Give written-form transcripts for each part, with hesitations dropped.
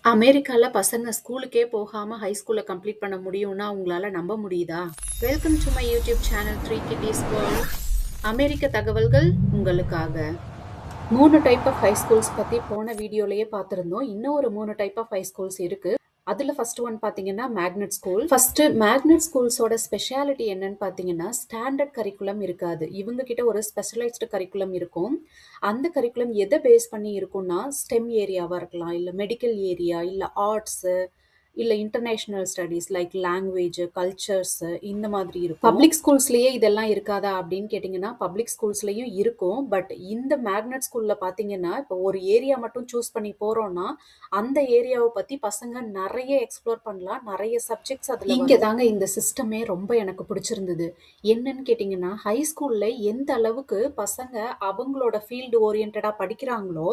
அமெரிக்கால பசங்க ஸ்கூலுக்கே போகாம ஹை ஸ்கூல கம்ப்ளீட் பண்ண முடியும்னா உங்களால நம்ப முடியுதா? Welcome to my YouTube channel three kitties world. அமெரிக்க தகவல்கள் உங்களுக்காக. 3 டைப் ஆஃப் ஹை ஸ்கூல்ஸ் பத்தி போன வீடியோலயே பார்த்திருந்தோம். இன்னும் ஒரு 3 டைப் ஆஃப் ஹை ஸ்கூல்ஸ் இருக்கு. அதுல ஃபர்ஸ்ட் ஒன் பாத்தீங்கன்னா மேக்னெட் ஸ்கூல். ஃபர்ஸ்ட் மேக்னெட் ஸ்கூல்ஸோட ஸ்பெஷாலிட்டி என்னன்னு பாத்தீங்கன்னா ஸ்டாண்டர்ட் கரிக்குலம் இருக்காது. இவங்க கிட்ட ஒரு ஸ்பெஷலைஸ்டு கரிக்குலம் இருக்கும். அந்த கரிக்குலம் எதை பேஸ் பண்ணி இருக்கும்னா ஸ்டெம் ஏரியாவா இருக்கலாம், இல்ல மெடிக்கல் ஏரியா, இல்ல ஆர்ட்ஸ், இல்ல international studies like language, cultures இந்த மாதிரி இருக்கும். பப்ளிக் ஸ்கூல்ஸ்லயே இதெல்லாம் இருக்காதா அப்படின்னு கேட்டிங்கன்னா பப்ளிக் ஸ்கூல்ஸ்லயும் இருக்கும். பட் இந்த மேக்னெட் ஸ்கூல்ல பாத்தீங்கன்னா இப்போ ஒரு ஏரியா மட்டும் சூஸ் பண்ணி போறோம்னா அந்த ஏரியாவை பத்தி பசங்க நிறைய எக்ஸ்ப்ளோர் பண்ணலாம். நிறைய சப்ஜெக்ட்ஸ் அதுல இங்க தாங்க இந்த சிஸ்டமே ரொம்ப எனக்கு பிடிச்சிருந்தது. என்னன்னு கேட்டிங்கன்னா ஹை ஸ்கூல்ல எந்த அளவுக்கு பசங்க அவங்களோட ஃபீல்டு ஓரியன்டா படிக்கிறாங்களோ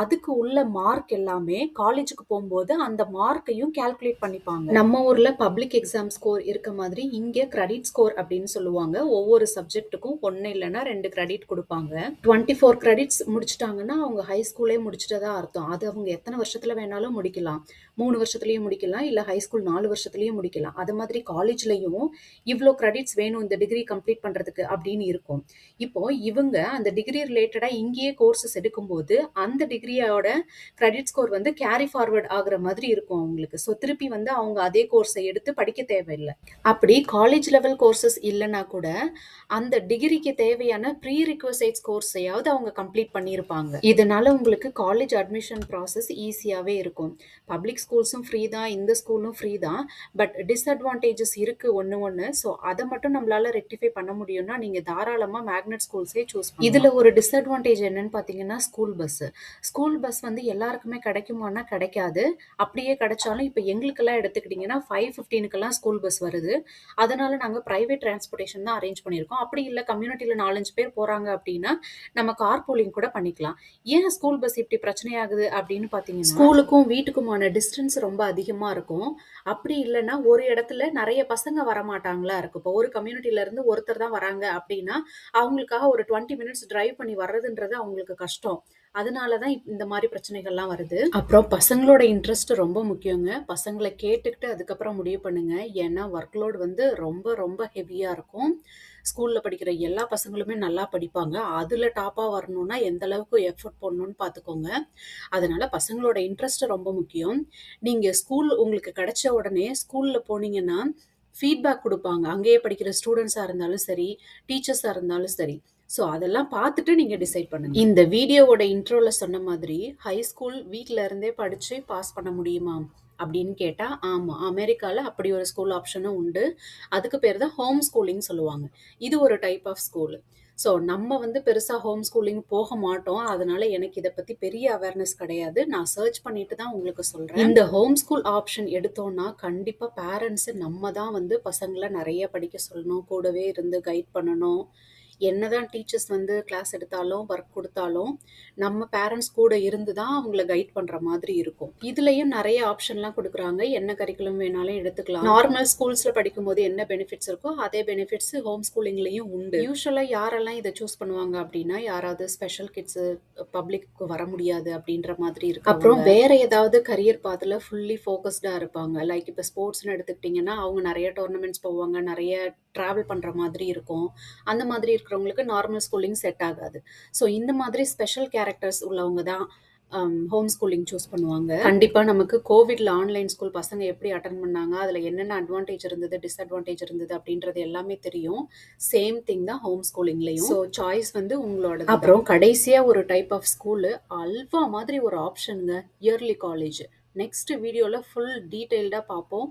அதுக்கு உள்ள மார்க் எல்லாமே காலேஜுக்கு போகும்போது அந்த மார்க்கையும் கால்குலேட் பண்ணிப்பாங்க. நம்ம ஊர்ல பப்ளிக் எக்ஸாம் ஸ்கோர் இருக்க மாதிரி இங்க கிரெடிட் ஸ்கோர் அப்படின்னு சொல்லுவாங்க. ஒவ்வொரு சப்ஜெக்ட்டுக்கும் 1 இல்லைன்னா 2 கிரெடிட் கொடுப்பாங்க. 24 கிரெடிட்ஸ் முடிச்சிட்டாங்கன்னா அவங்க ஹை ஸ்கூலே முடிச்சிட்டதா அர்த்தம். அது அவங்க எத்தனை வருஷத்துல வேணாலும் முடிக்கலாம். 3 வருஷத்துலயும் முடிக்கலாம், இல்ல ஹை ஸ்கூல் 4 வருஷத்துலயும் முடிக்கலாம். அது மாதிரி காலேஜ்லயும் இவ்வளோ கிரெடிட்ஸ் வேணும் இந்த டிகிரி கம்ப்ளீட் பண்றதுக்கு அப்படின்னு இருக்கும். இப்போ இவங்க அந்த டிகிரி ரிலேட்டடா இங்கேயே கோர்சஸ் எடுக்கும்போது அந்த டிகிரியோட கிரெடிட் ஸ்கோர் வந்து கேரி ஃபார்வர்ட் ஆகுற மாதிரி இருக்கும் அவங்களுக்கு. ஸோ திருப்பி வந்து அவங்க அதே கோர்ஸை எடுத்து படிக்க தேவையில்லை. அப்படி காலேஜ் லெவல் கோர்சஸ் இல்லைன்னா கூட அந்த டிகிரிக்கு தேவையான ப்ரீ ரிக்வசைட்ஸ் கோர்ஸையாவது அவங்க கம்ப்ளீட் பண்ணியிருப்பாங்க. இதனால உங்களுக்கு காலேஜ் அட்மிஷன் ப்ராசஸ் ஈஸியாகவே இருக்கும். பப்ளிக் ஸ்கூல்ஸும் ஃப்ரீ தான், இந்த ஸ்கூலும் ஃப்ரீ தான். பட் டிஸ்அட்வான்டேஜஸ் இருக்கு ஒன்று. ஸோ அதை மட்டும் நம்மளால ரெக்டிஃபை பண்ண முடியும்னா நீங்க தாராளமா மேக்னெட் ஸ்கூல்ஸே சூஸ் பண்ணலாம். இதுல ஒரு டிஸ்அட்வான்டேஜ் என்னன்னு பாத்தீங்கன்னா ஸ்கூல் பஸ் வந்து எல்லாருக்குமே கிடைக்குமானா கிடைக்காது. அப்படியே கிடைச்சாலும் இப்போ எங்களுக்கெல்லாம் எடுத்துக்கிட்டிங்கன்னா 5:15க்கெல்லாம் ஸ்கூல் பஸ் வருது. அதனால நாங்கள் ப்ரைவேட் டிரான்ஸ்போர்ட்டேஷன் தான் அரேஞ்ச் பண்ணியிருக்கோம். அப்படி இல்லை கம்யூனிட்டியில் 4-5 பேர் போகிறாங்க அப்படின்னா நம்ம கார் பூலிங் கூட பண்ணிக்கலாம். ஏன் ஸ்கூல் பஸ் இப்படி பிரச்சனையாகுது அப்படின்னு பார்த்தீங்கன்னா ஸ்கூலுக்கும் வீட்டுக்குமான டிஸ்டன்ஸ் ரொம்ப அதிகமாக இருக்கும். அப்படி இல்லைன்னா ஒரு இடத்துல நிறைய பசங்க வரமாட்டாங்களா இருக்கும். இப்போ ஒரு கம்யூனிட்டியிலேருந்து ஒருத்தர் தான் வராங்க அப்படின்னா அவங்களுக்காக ஒரு 20 மினிட்ஸ் டிரைவ் பண்ணி வர்றதுன்றது அவங்களுக்கு கஷ்டம். அதனால தான் இந்த மாதிரி பிரச்சனைகள்லாம் வருது. அப்புறம் பசங்களோட இன்ட்ரெஸ்ட் ரொம்ப முக்கியங்க. பசங்களை கேட்டுக்கிட்டு அதுக்கப்புறம் முடிவு பண்ணுங்க. ஏன்னா ஒர்க் லோட் வந்து ரொம்ப ரொம்ப ஹெவியாக இருக்கும். ஸ்கூலில் படிக்கிற எல்லா பசங்களுமே நல்லா படிப்பாங்க. அதில் டாப்பாக வரணும்னா எந்த அளவுக்கு எஃபர்ட் போடணும்னு பார்த்துக்கோங்க. அதனால பசங்களோட இன்ட்ரெஸ்ட் ரொம்ப முக்கியம். நீங்கள் ஸ்கூல் உங்களுக்கு கிடைச்ச உடனே ஸ்கூலில் போனீங்கன்னா ஃபீட்பேக் கொடுப்பாங்க. அங்கேயே படிக்கிற ஸ்டூடெண்ட்ஸாக இருந்தாலும் சரி, டீச்சர்ஸாக இருந்தாலும் சரி. ஸோ அதெல்லாம் பார்த்துட்டு நீங்கள் டிசைட் பண்ணுங்க. இந்த வீடியோவோட இன்ட்ரோவில் சொன்ன மாதிரி ஹை ஸ்கூல் வீட்டில் இருந்தே படித்து பாஸ் பண்ண முடியுமா அப்படின்னு கேட்டால் ஆமாம், அமெரிக்காவில் அப்படி ஒரு ஸ்கூல் ஆப்ஷனும் உண்டு. அதுக்கு பேர் தான் ஹோம் ஸ்கூலிங் சொல்லுவாங்க. இது ஒரு டைப் ஆஃப் ஸ்கூல். ஸோ நம்ம வந்து பெருசாக ஹோம் ஸ்கூலிங் போக மாட்டோம். அதனால எனக்கு இதை பற்றி பெரிய அவேர்னஸ் கிடையாது. நான் சர்ச் பண்ணிட்டு தான் உங்களுக்கு சொல்கிறேன். இந்த ஹோம் ஸ்கூல் ஆப்ஷன் எடுத்தோம்னா கண்டிப்பாக பேரண்ட்ஸு நம்ம தான் வந்து பசங்களை நிறைய படிக்க சொல்லணும், கூடவே இருந்து கைட் பண்ணணும். என்னதான் டீச்சர்ஸ் வந்து கிளாஸ் எடுத்தாலும் ஒர்க் கொடுத்தாலும் நம்ம பேரண்ட்ஸ் கூட இருந்து தான் அவங்கள கைட் பண்ற மாதிரி இருக்கும். இதுலயும் நிறைய ஆப்ஷன்லாம் கொடுக்குறாங்க. என்ன கரிக்குலம் வேணாலும் எடுத்துக்கலாம். நார்மல் ஸ்கூல்ஸ்ல படிக்கும் போது என்ன பெனிஃபிட்ஸ் இருக்கோ அதே பெனிஃபிட்ஸ் ஹோம் ஸ்கூலிங்லயும் உண்டு. யூஸ்வலா யாரெல்லாம் இதை சூஸ் பண்ணுவாங்க அப்படின்னா யாராவது ஸ்பெஷல் கிட்ஸ், பப்ளிக்கு வர முடியாது அப்படின்ற மாதிரி இருக்கு. அப்புறம் வேற ஏதாவது கரியர் பாத்துல ஃபுல்லி ஃபோக்கஸ்டா இருப்பாங்க. லைக் இப்போ ஸ்போர்ட்ஸ்னு எடுத்துக்கிட்டிங்கன்னா அவங்க நிறைய டோர்னமெண்ட்ஸ் போவாங்க, நிறைய டிராவல் பண்ற மாதிரி இருக்கும். அந்த மாதிரி இருக்கிறவங்களுக்கு நார்மல் ஸ்கூலிங் செட் ஆகாது. ஸோ இந்த மாதிரி ஸ்பெஷல் கேரக்டர்ஸ் உள்ளவங்க தான் ஹோம் ஸ்கூலிங் சூஸ் பண்ணுவாங்க. கண்டிப்பாக நமக்கு கோவிட்ல ஆன்லைன் ஸ்கூல் பசங்க எப்படி அட்டன் பண்ணாங்க, அதில் என்னென்ன அட்வான்டேஜ் இருந்தது, டிஸ்அட்வான்டேஜ் இருந்தது அப்படின்றது எல்லாமே தெரியும். சேம் திங் தான் ஹோம் ஸ்கூலிங்லையும். ஸோ சாய்ஸ் வந்து உங்களோட. அப்புறம் கடைசியாக ஒரு டைப் ஆஃப் ஸ்கூலு அல்வா மாதிரி ஒரு ஆப்ஷனுங்க, இயர்லி காலேஜ். நெக்ஸ்ட் வீடியோவில் ஃபுல் டீட்டெயில்டாக பார்ப்போம்.